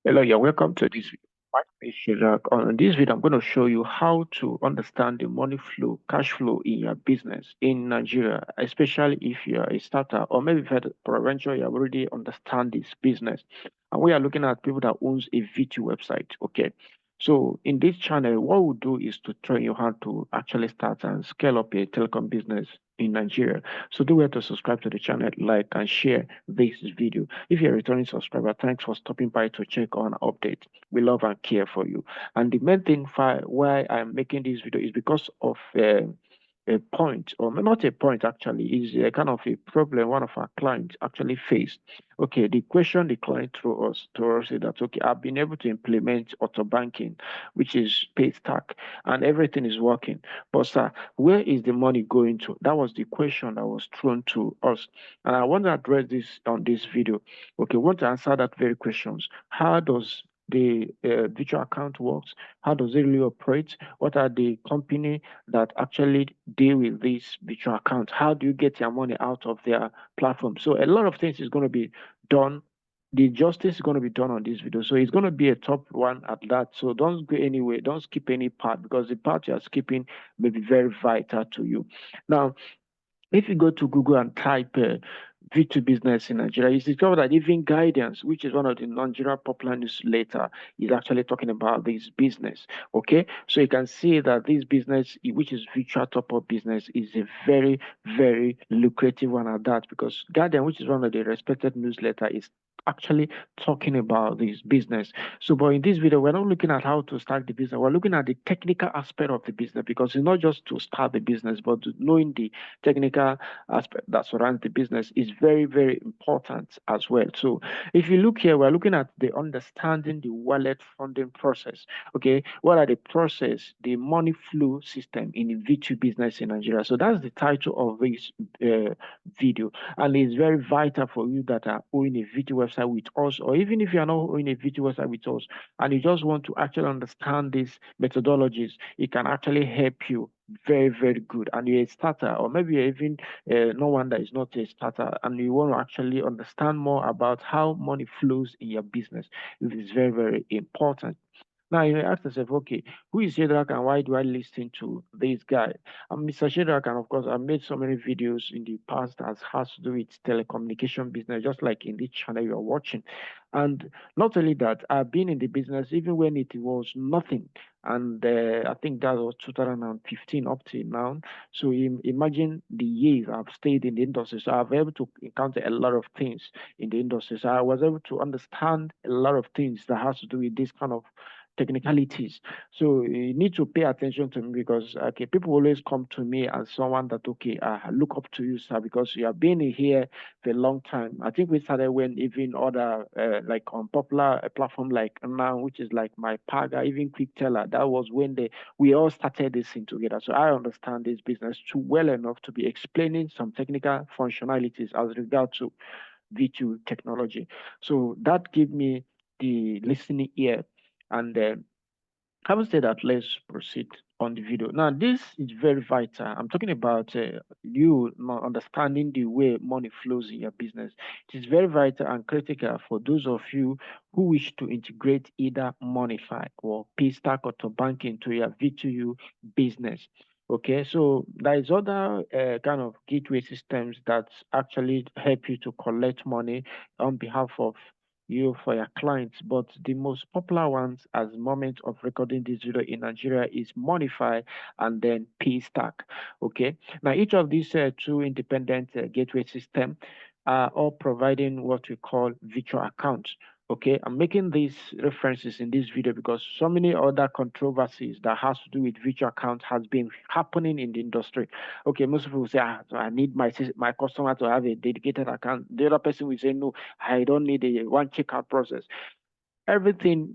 Hello, you're welcome to this video. My name is Shedrach. On this video, I'm going to show you how to understand the money flow, cash flow in your business in Nigeria, especially if you're a starter or maybe if you're provincial, you already understand this business. And we are looking at people that owns a VTU website. Okay. So in this channel, what we'll do is to train you how to actually start and scale up a telecom business in Nigeria. So do well to subscribe to the channel, like and share this video. If you're a returning subscriber, thanks for stopping by to check on updates. We love and care for you. And the main thing why I'm making this video is because of a point, or not a point actually, is a kind of a problem one of our clients actually faced. Okay, the question the client threw us is that okay, I've been able to implement auto banking, which is pay stack, and everything is working. But sir, where is the money going to? That was the question that was thrown to us. And I want to address this on this video. Okay, we want to answer that very questions. How does the virtual account works? How does it really operate? What are the company that actually deal with this virtual account? How do you get your money out of their platform? So a lot of things is going to be done. The justice is going to be done on this video. So it's going to be a top one at that. So don't go anywhere. Don't skip any part because the part you're skipping may be very vital to you. Now, if you go to Google and type V2 business in Nigeria, you discover that even Guidance, which is one of the Nigeria popular newsletter, is actually talking about this business. Okay, so you can see that this business, which is virtual top-up business, is a very, very lucrative one at that because Guardian, which is one of the respected newsletter, is actually talking about this business. So, but in this video, we're not looking at how to start the business. We're looking at the technical aspect of the business because it's not just to start the business, but knowing the technical aspect that surrounds the business is very, very important as well. So if you look here, we're looking at the understanding the wallet funding process. Okay, what are the process, the money flow system in the V2 business in Nigeria? So that's the title of this video, and it's very vital for you that are owning a V2 website with us, or even if you are not owning a V2 website with us, and you just want to actually understand these methodologies, it can actually help you very, very good. And you're a starter, or maybe you're even no one that is not a starter, and you want to actually understand more about how money flows in your business. It is very, very important. Now you may ask yourself, okay, who is Shedrach and why do I listen to this guy? I'm Mr. Shedrach, and of course, I've made so many videos in the past that has to do with telecommunication business, just like in this channel you're watching. And not only that, I've been in the business even when it was nothing. And I think that was 2015 up to now. So imagine the years I've stayed in the industry. So I've been able to encounter a lot of things in the industry. So I was able to understand a lot of things that has to do with this kind of technicalities. So you need to pay attention to me because okay, people always come to me as someone that okay, I look up to you, sir, because you have been here for a long time. I think we started when even other like on popular platform like now, which is like my Paga, even Quick Teller. That was when we all started this thing together. So I understand this business too well enough to be explaining some technical functionalities as regard to V2 technology. So that gave me the listening ear. And having said that, let's proceed on the video. Now, this is very vital. I'm talking about you understanding the way money flows in your business. It is very vital and critical for those of you who wish to integrate either Monify or Paystack or to banking to your V2U business. Okay, so there is other kind of gateway systems that actually help you to collect money on behalf of you for your clients. But the most popular ones as moment of recording this video in Nigeria is Monify and then Paystack. Okay. Now each of these two independent gateway system are all providing what we call virtual accounts. Okay, I'm making these references in this video because so many other controversies that has to do with virtual account has been happening in the industry. Okay, most people say, so I need my customer to have a dedicated account. The other person will say, no, I don't need a one checkout process. Everything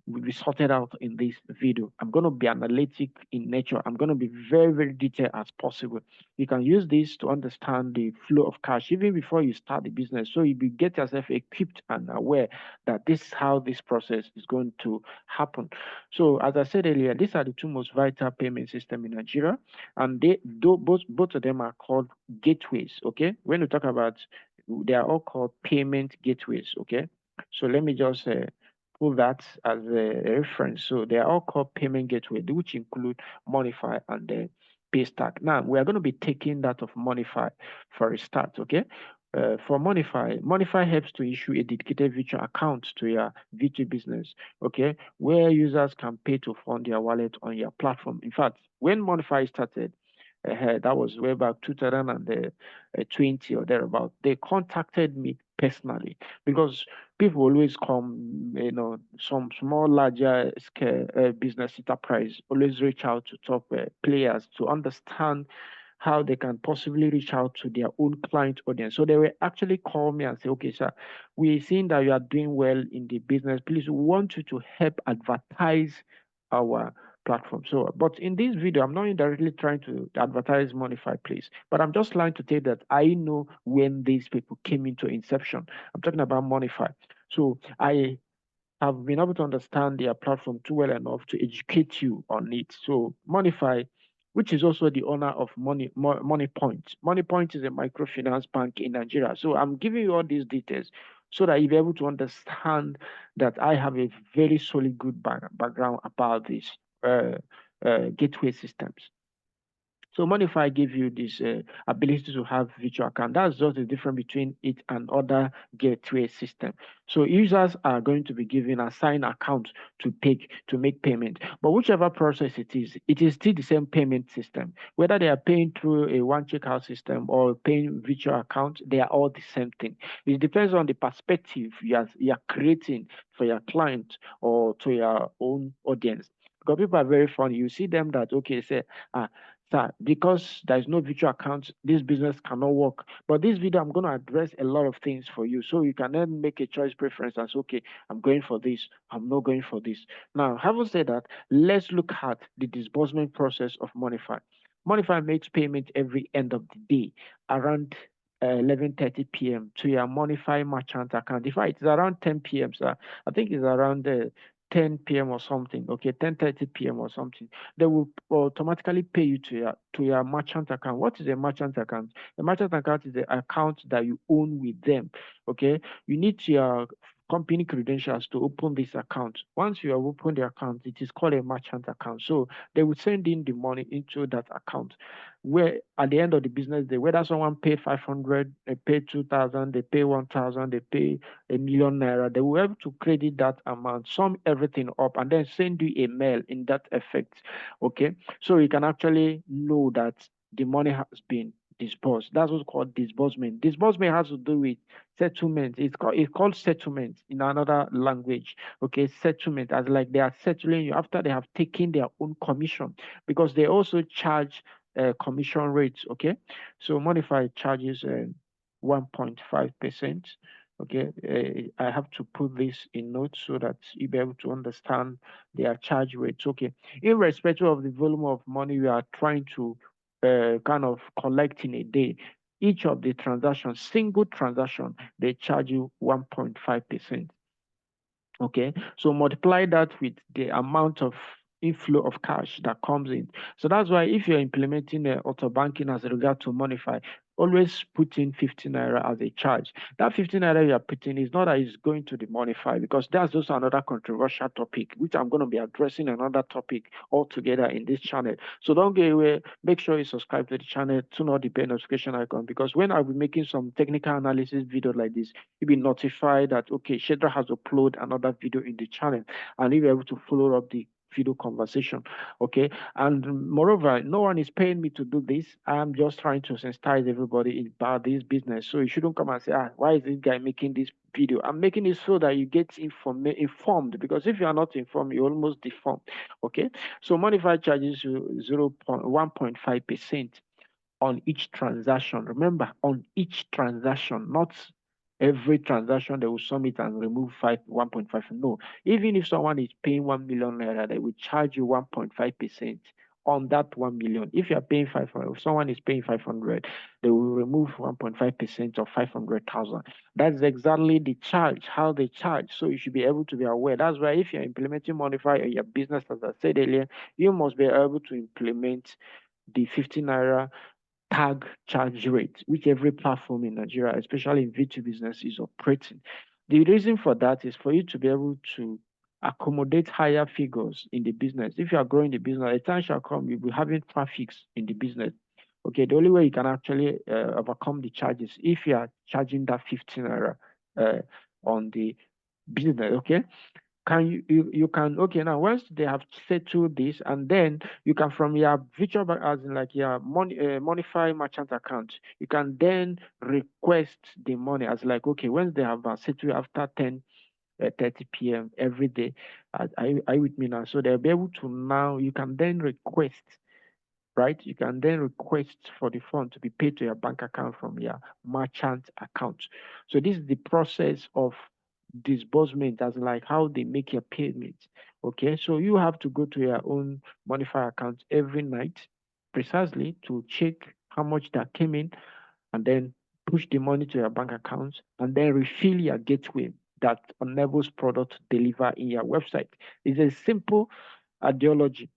will be sorted out in this video. I'm going to be analytic in nature. I'm going to be very, very detailed as possible. You can use this to understand the flow of cash even before you start the business. So you get yourself equipped and aware that this is how this process is going to happen. So as I said earlier, these are the two most vital payment system in Nigeria, and both of them are called gateways. Okay, when we talk about, they are all called payment gateways. Okay, so let me just put that as a reference. So they are all called payment gateway, which include Monify and the Paystack. Now we are going to be taking that of Monify for a start, okay? For Monify helps to issue a dedicated virtual account to your VTU business, okay, where users can pay to fund their wallet on your platform. In fact, when Monify started, that was way back 2020 or thereabout, they contacted me personally because people always come, some small, larger scale business enterprise always reach out to top players to understand how they can possibly reach out to their own client audience. So they will actually call me and say, okay, sir, we've seen that you are doing well in the business. Please, we want you to help advertise our platform. So, but in this video, I'm not indirectly trying to advertise Monify, please, but I'm just trying to tell that I know when these people came into inception. I'm talking about Monify. So I have been able to understand their platform too well enough to educate you on it. So Monify, which is also the owner of Money Point. Money Point is a microfinance bank in Nigeria. So I'm giving you all these details so that you'll be able to understand that I have a very solid good background about these gateway systems. So Monify give you this ability to have virtual account. That's just the difference between it and other gateway system. So users are going to be given assigned account to make payment. But whichever process it is still the same payment system. Whether they are paying through a one checkout system or paying virtual account, they are all the same thing. It depends on the perspective you are creating for your client or to your own audience. Because people are very funny. You see them that say, sir, because there is no virtual account, this business cannot work. But this video, I'm going to address a lot of things for you. So you can then make a choice preference and say, okay, I'm going for this, I'm not going for this. Now, having said that, let's look at the disbursement process of Monify. Monify makes payment every end of the day around 11:30 p.m. to your Monify merchant account. In fact, it's around 10 p.m., sir. I think it's around 10 p.m. or something, okay, 10:30 p.m. or something. They will automatically pay you to your merchant account. What is a merchant account? A merchant account is the account that you own with them, okay? You need your company credentials to open this account. Once you have opened the account, it is called a merchant account. So they will send in the money into that account, where at the end of the business day, whether someone pay 500, they pay 2,000, they pay 1,000, they pay ₦1,000,000, they will have to credit that amount, sum everything up, and then send you a mail in that effect. Okay, so you can actually know that the money has been disbursed. That's what's called disbursement. Disbursement has to do with settlement. It's called settlement in another language. Okay, settlement, as like they are settling you after they have taken their own commission, because they also charge commission rates. Okay, so Monify charges 1.5%. Okay, I have to put this in notes so that you'll be able to understand their charge rates. Okay, irrespective of the volume of money you are trying to kind of collect in a day, each of the transactions, single transaction, they charge you 1.5%. Okay, so multiply that with the amount of inflow of cash that comes in. So that's why if you're implementing auto banking as regard to Monify, always put in 15 naira as a charge. That 15 naira you're putting is not that it's going to the Monify, because that's also another controversial topic, which I'm going to be addressing another topic altogether in this channel. So don't get away. Make sure you subscribe to the channel, turn on the bell notification icon, because when I'll be making some technical analysis video like this, you'll be notified that, okay, Shedrach has uploaded another video in the channel, and you'll be able to follow up the video conversation. Okay, and moreover, no one is paying me to do this. I'm just trying to sensitize everybody about this business. So you shouldn't come and say, why is this guy making this video? I'm making it so that you get informed, because if you are not informed, you're almost deformed. Okay, so Monify charges you 1.5% on each transaction. Remember, on each transaction, not every transaction they will submit and remove 1.5. No, even if someone is paying 1 million naira, they will charge you 1.5% on that 1 million. If you are paying 500, if someone is paying 500, they will remove 1.5% of 500,000. That's exactly the charge, how they charge. So you should be able to be aware. That's why if you're implementing Monify in your business, as I said earlier, you must be able to implement the 50 naira tag charge rate, which every platform in Nigeria, especially in VTU business, is operating. The reason for that is for you to be able to accommodate higher figures in the business. If you are growing the business, a time shall come, you'll be having traffic in the business. Okay, the only way you can actually overcome the charges if you are charging that 15 naira on the business. Okay, can you can, okay, now once they have settled this, and then you can, from your virtual bank, as in like your money modify merchant account, you can then request the money as like, okay, once they have settled after 10:30 p.m. every day. Are you with me now? So they'll be able to, now you can then request, right? You can then request for the fund to be paid to your bank account from your merchant account. So this is the process of disbursement, as like how they make your payment. Okay, so you have to go to your own Monify account every night precisely to check how much that came in, and then push the money to your bank account, and then refill your gateway that enables product to deliver in your website. It's a simple ideology,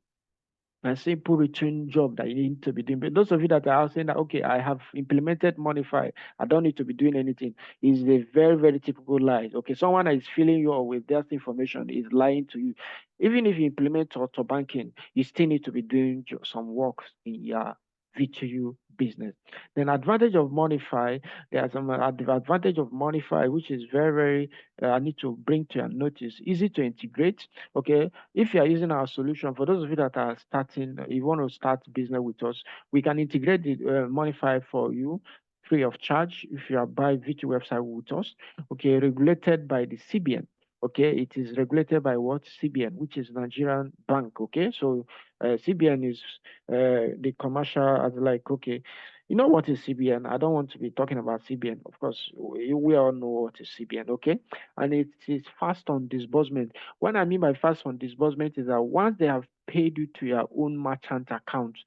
a simple routine job that you need to be doing. But those of you that are saying that, okay, I have implemented Monify, I don't need to be doing anything, is a very, very typical lie. Okay, someone that is filling you up with that information is lying to you. Even if you implement auto banking, you still need to be doing some works in your VTU business. Then advantage of Monify, there are some advantage of Monify, which is very, very, I need to bring to your notice. Easy to integrate. Okay, if you are using our solution, for those of you that are starting, you want to start business with us, we can integrate the Monify for you free of charge if you are by VTU website with us. Okay, regulated by the CBN. Okay, it is regulated by what? CBN, which is Nigerian Bank. Okay, so CBN is the commercial, as like, okay, you know what is CBN? I don't want to be talking about CBN. Of course, we all know what is CBN, okay? And it is fast on disbursement. What I mean by fast on disbursement is that once they have paid you to your own merchant account,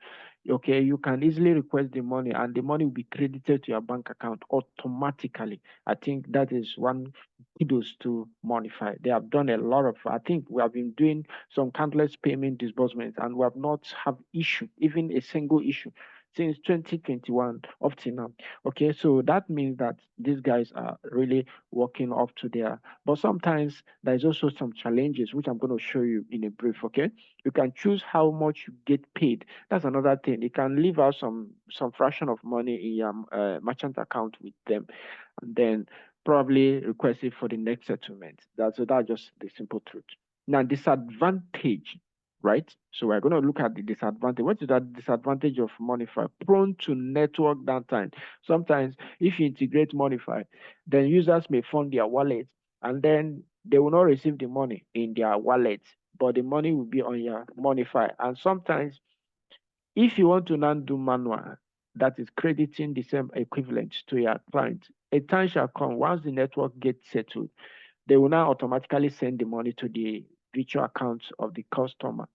okay, you can easily request the money, and the money will be credited to your bank account automatically. I think that is one kudos to Monify. They have done a lot of, I think we have been doing some countless payment disbursements, and we have not have issue, even a single issue, since 2021 up to now. Okay, so that means that these guys are really working up to their, but sometimes there's also some challenges, which I'm going to show you in a brief. Okay, you can choose how much you get paid. That's another thing. You can leave out some fraction of money in your merchant account with them, and then probably request it for the next settlement. That's just the simple truth. Now, disadvantage, right? So we're going to look at the disadvantage. What is that disadvantage of Monify? Prone to network downtime. Sometimes if you integrate Monify, then users may fund their wallet, and then they will not receive the money in their wallet, but the money will be on your Monify. And sometimes if you want to now do manual, that is crediting the same equivalent to your client, a time shall come once the network gets settled, they will now automatically send the money to the virtual account of the customer,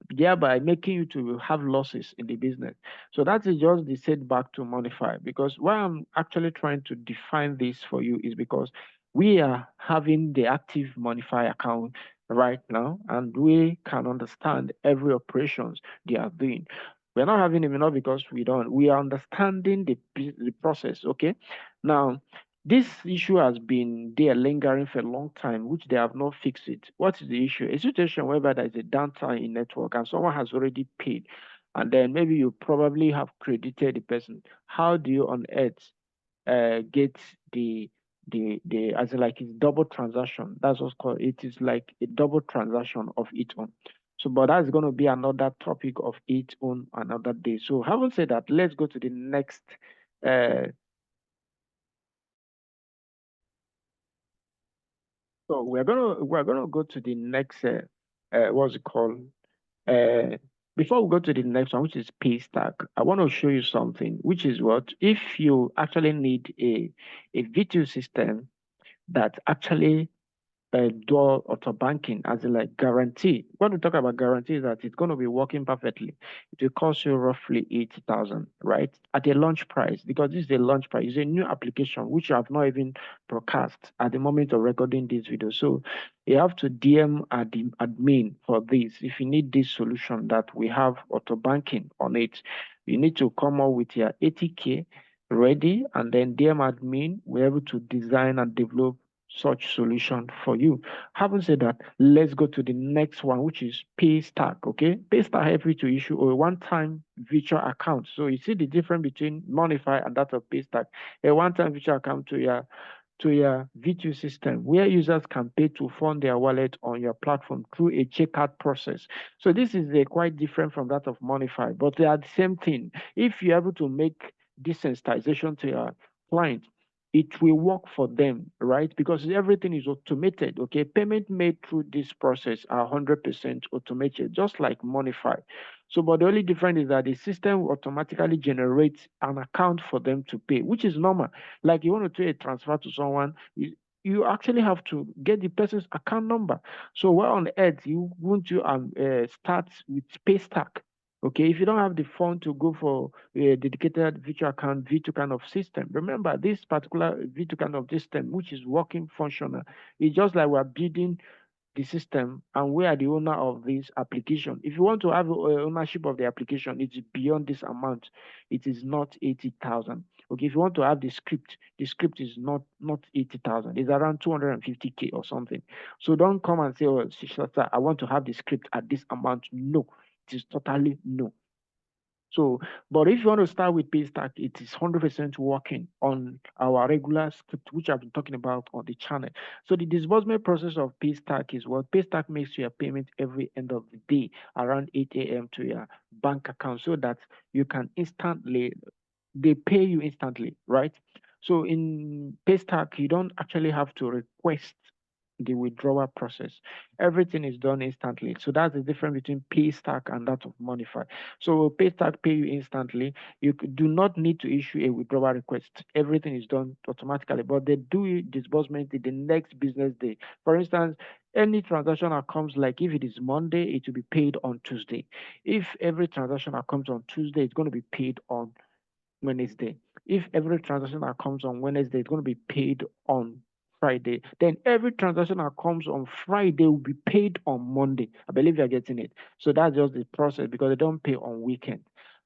thereby making you to have losses in the business. So that is just the setback to Monify. Because why I'm actually trying to define this for you is because we are having the active Monify account right now, and we can understand every operations they are doing. We're not having it not because we don't. We are understanding the process. Okay, now this issue has been there lingering for a long time, which they have not fixed it. What is the issue? A situation whereby there is a downtime in network and someone has already paid, and then maybe you probably have credited the person. How do you on earth get the as in like it's double transaction? That's what's called. It is like a double transaction of its own. So, but that's going to be another topic of its own another day. So, having said that, let's go to the next. So we're gonna go to the next what's it called? Uh, Before we go to the next one, which is Paystack, I want to show you something, which is what if you actually need a VTU system that actually do auto banking, as in like guarantee. When we talk about guarantee, is that it's going to be working perfectly. It will cost you roughly 80,000, right? At a launch price, because this is a launch price. It's a new application which I have not even broadcast at the moment of recording this video. So you have to DM admin for this. If you need this solution that we have auto banking on it, you need to come up with your 80K ready, and then DM admin. We're able to design and develop such solution for you. Having said that, let's go to the next one, which is Paystack. Okay, Paystack helps you to issue a one-time virtual account. So you see the difference between Monify and that of Paystack. A one-time virtual account to your VTU system where users can pay to fund their wallet on your platform through a checkout process. So this is quite different from that of Monify, but they are the same thing. If you're able to make desensitization to your client, it will work for them, right? Because everything is automated, okay? Payment made through this process are 100% automated, just like Monify. So, but the only difference is that the system automatically generates an account for them to pay, which is normal. Like you want to do a transfer to someone, you actually have to get the person's account number. So where on earth you want to start with Paystack? Okay, if you don't have the fund to go for a dedicated virtual account, V2 kind of system, remember this particular V2 kind of system, which is working functional, it's just like we're building the system and we are the owner of this application. If you want to have ownership of the application, it's beyond this amount. It is not 80,000. Okay, if you want to have the script is not 80,000. It's around 250K or something. So don't come and say, oh, Shishata, I want to have the script at this amount. No, it is totally no. So, but if you want to start with Paystack, it is 100% working on our regular script, which I've been talking about on the channel. So the disbursement process of Paystack is what Paystack makes your payment every end of the day around 8 a.m. to your bank account so that you can they pay you instantly, right? So in Paystack, you don't actually have to request the withdrawal process. Everything is done instantly. So that's the difference between Paystack and that of Monify. So Paystack pay you instantly. You do not need to issue a withdrawal request. Everything is done automatically, but they do disbursement the next business day. For instance, any transaction that comes, like if it is Monday, it will be paid on Tuesday. If every transaction that comes on Tuesday, it's going to be paid on Wednesday. If every transaction that comes on Wednesday is going to be paid on Friday, then every transaction that comes on Friday will be paid on Monday. I believe you're getting it. So that's just the process because they don't pay on weekend,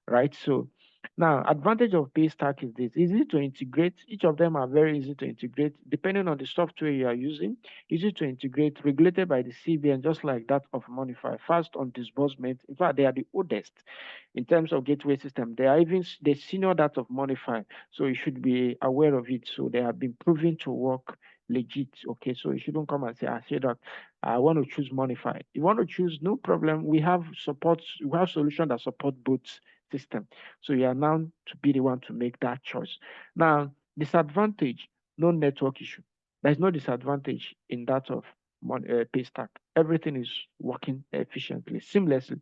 right? So now, advantage of Paystack is this: easy to integrate. Each of them are very easy to integrate, depending on the software you are using. Easy to integrate, regulated by the CBN, just like that of Monify. Fast on disbursement. In fact, they are the oldest in terms of gateway system. They are even the senior that of Monify, so you should be aware of it. So they have been proven to work legit. Okay, so you shouldn't come and say, "I said that I want to choose Monify." You want to choose, no problem. We have solutions that support both system. So you are now to be the one to make that choice. Now, disadvantage, no network issue. There's no disadvantage in that of Paystack. Everything is working efficiently, seamlessly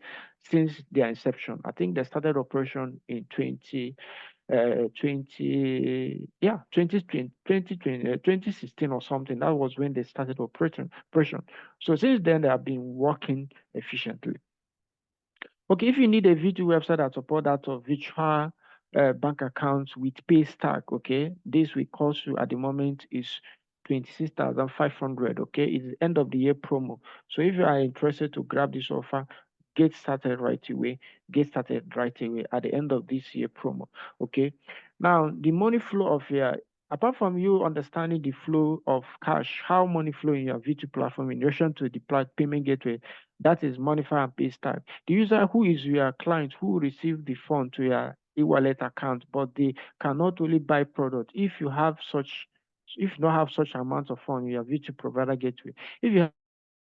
since their inception. I think they started operation in 2016 or something. That was when they started operation. So since then, they have been working efficiently. Okay, if you need a VTU website that support that of virtual bank accounts with Paystack, okay, this will cost you at the moment is 26,500. Okay, it's the end of the year promo. So if you are interested to grab this offer, get started right away. Get started right away at the end of this year promo. Okay, now the money flow of your apart from you understanding the flow of cash, how money flow in your VTU platform in relation to the payment gateway, that is Monify and Paystack. The user who is your client who receive the fund to your e-wallet account, but they cannot only buy product if you don't have such amount of fund in your VTU provider gateway. If you